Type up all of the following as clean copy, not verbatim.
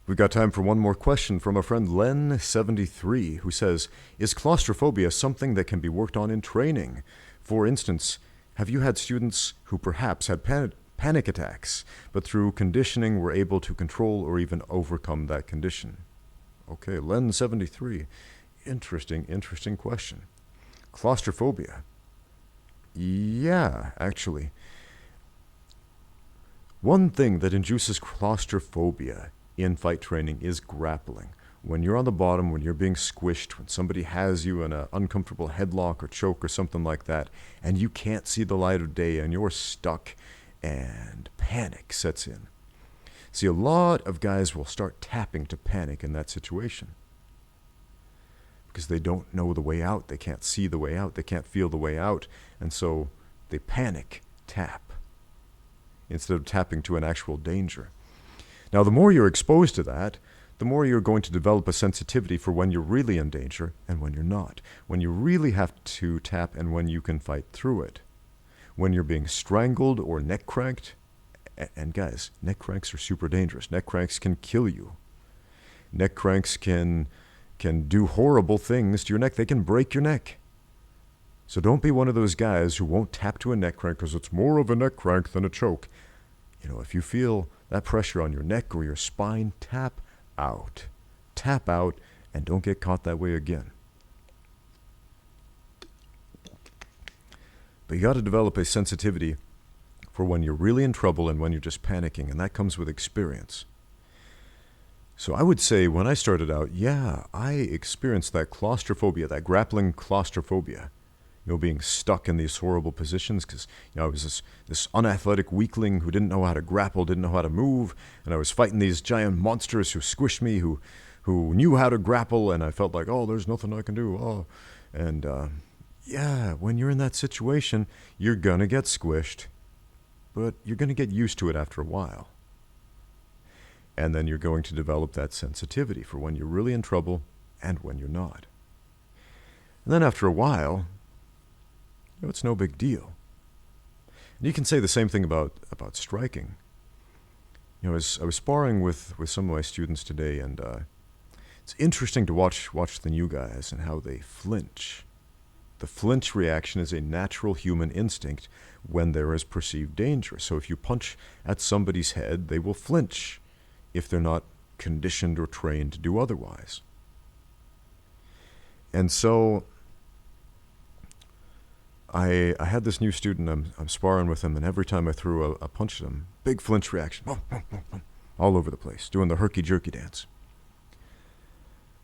We've got time for one more question from our friend Len73, who says, is claustrophobia something that can be worked on in training? For instance, have you had students who perhaps had panic attacks, but through conditioning were able to control or even overcome that condition? Okay, Len73. Interesting question. Claustrophobia. Yeah, actually. One thing that induces claustrophobia in fight training is grappling. When you're on the bottom, when you're being squished, when somebody has you in an uncomfortable headlock or choke or something like that, and you can't see the light of day and you're stuck and panic sets in. See, a lot of guys will start tapping to panic in that situation because they don't know the way out. They can't see the way out. They can't feel the way out. And so they panic tap instead of tapping to an actual danger. Now, the more you're exposed to that, the more you're going to develop a sensitivity for when you're really in danger and when you're not, when you really have to tap and when you can fight through it. When you're being strangled or neck cranked, and guys, neck cranks are super dangerous. Neck cranks can kill you. Neck cranks can do horrible things to your neck. They can break your neck. So don't be one of those guys who won't tap to a neck crank because it's more of a neck crank than a choke. You know, if you feel that pressure on your neck or your spine, tap out. Tap out and don't get caught that way again. But you got to develop a sensitivity for when you're really in trouble and when you're just panicking, and that comes with experience. So I would say when I started out, yeah, I experienced that claustrophobia, that grappling claustrophobia. Being stuck in these horrible positions because, I was this unathletic weakling who didn't know how to grapple, didn't know how to move, and I was fighting these giant monsters who squished me, who knew how to grapple, and I felt like, oh, there's nothing I can do. Oh, and yeah, when you're in that situation, you're gonna get squished, but you're gonna get used to it after a while. And then you're going to develop that sensitivity for when you're really in trouble and when you're not. And then after a while, it's no big deal. And you can say the same thing about striking. I was sparring with some of my students today, and it's interesting to watch the new guys and how they flinch. The flinch reaction is a natural human instinct when there is perceived danger. So if you punch at somebody's head, they will flinch if they're not conditioned or trained to do otherwise. And so I had this new student, I'm sparring with him, and every time I threw a punch at him, big flinch reaction, all over the place, doing the herky-jerky dance.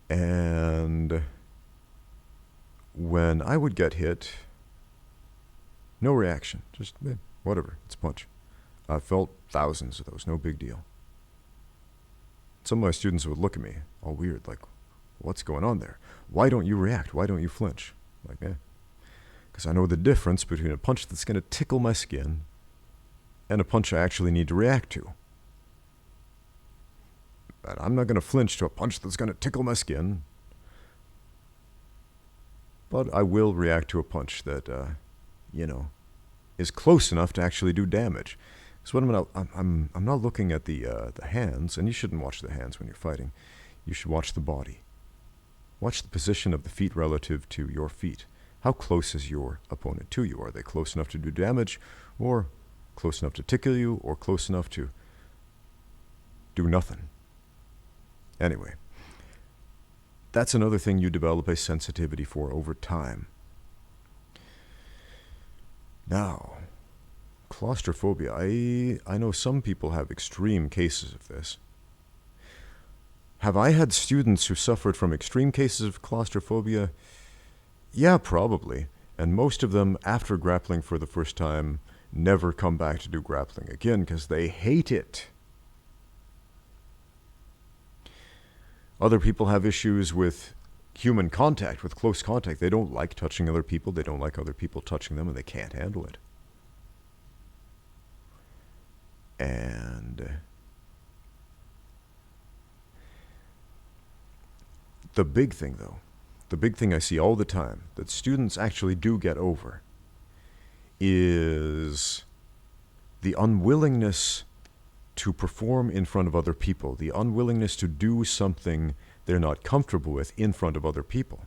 And when I would get hit, no reaction, just whatever, it's a punch. I felt thousands of those, no big deal. Some of my students would look at me all weird, like, what's going on there? Why don't you react? Why don't you flinch? Like, because I know the difference between a punch that's going to tickle my skin and a punch I actually need to react to. But I'm not going to flinch to a punch that's going to tickle my skin, but I will react to a punch that, is close enough to actually do damage. So I'm not looking at the hands, and you shouldn't watch the hands when you're fighting. You should watch the body. Watch the position of the feet relative to your feet. How close is your opponent to you? Are they close enough to do damage, or close enough to tickle you, or close enough to do nothing? Anyway, that's another thing you develop a sensitivity for over time. Now, claustrophobia. I know some people have extreme cases of this. Have I had students who suffered from extreme cases of claustrophobia? Yeah, probably. And most of them, after grappling for the first time, never come back to do grappling again because they hate it. Other people have issues with human contact, with close contact. They don't like touching other people. They don't like other people touching them, and they can't handle it. And the big thing, though, the big thing I see all the time that students actually do get over is the unwillingness to perform in front of other people, the unwillingness to do something they're not comfortable with in front of other people.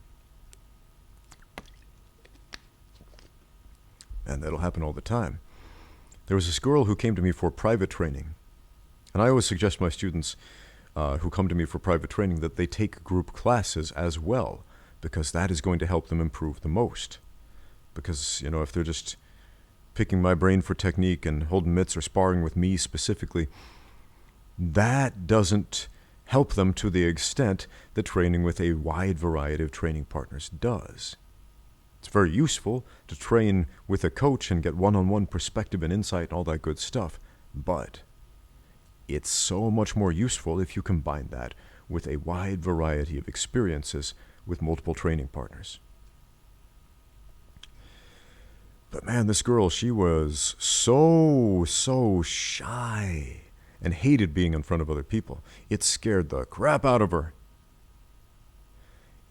And that'll happen all the time. There was this girl who came to me for private training. And I always suggest my students who come to me for private training that they take group classes as well, because that is going to help them improve the most. Because, if they're just picking my brain for technique and holding mitts or sparring with me specifically, that doesn't help them to the extent that training with a wide variety of training partners does. It's very useful to train with a coach and get one-on-one perspective and insight and all that good stuff, but it's so much more useful if you combine that with a wide variety of experiences with multiple training partners. But man, this girl, she was so shy and hated being in front of other people. It scared the crap out of her.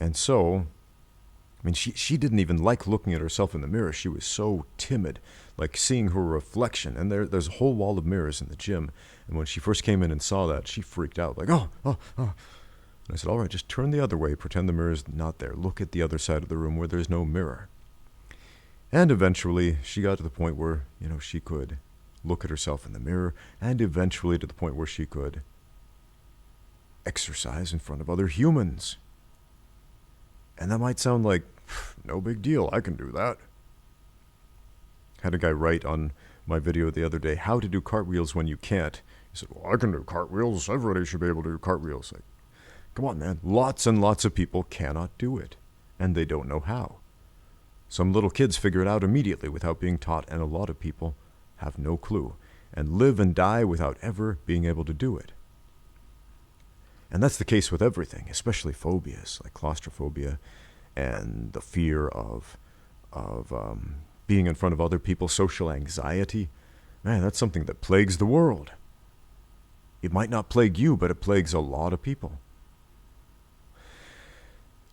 And so, she didn't even like looking at herself in the mirror. She was so timid, like seeing her reflection. And there's a whole wall of mirrors in the gym. And when she first came in and saw that, she freaked out, like, oh. And I said, all right, just turn the other way, pretend the mirror's not there. Look at the other side of the room where there's no mirror. And eventually, she got to the point where, she could look at herself in the mirror, and eventually to the point where she could exercise in front of other humans. And that might sound like, no big deal, I can do that. Had a guy write on my video the other day, how to do cartwheels when you can't. He said, well, I can do cartwheels. Everybody should be able to do cartwheels. Like, come on, man. Lots and lots of people cannot do it, and they don't know how. Some little kids figure it out immediately without being taught, and a lot of people have no clue and live and die without ever being able to do it. And that's the case with everything, especially phobias like claustrophobia and the fear of being in front of other people, social anxiety. Man, that's something that plagues the world. It might not plague you, but it plagues a lot of people.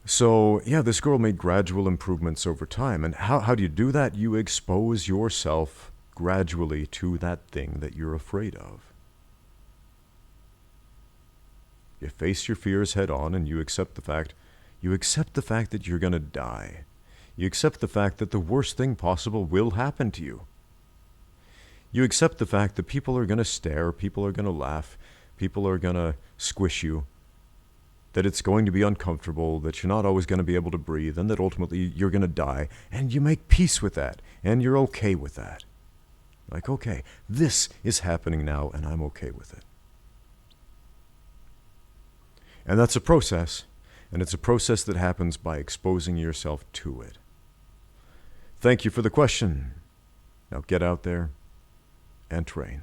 So, yeah, this girl made gradual improvements over time. And how do you do that? You expose yourself gradually to that thing that you're afraid of. You face your fears head on and you accept the fact that you're going to die. You accept the fact that the worst thing possible will happen to you. You accept the fact that people are going to stare, people are going to laugh, people are going to squish you, that it's going to be uncomfortable, that you're not always going to be able to breathe, and that ultimately you're going to die, and you make peace with that, and you're okay with that. Like, okay, this is happening now, and I'm okay with it. And that's a process, and it's a process that happens by exposing yourself to it. Thank you for the question. Now get out there and train.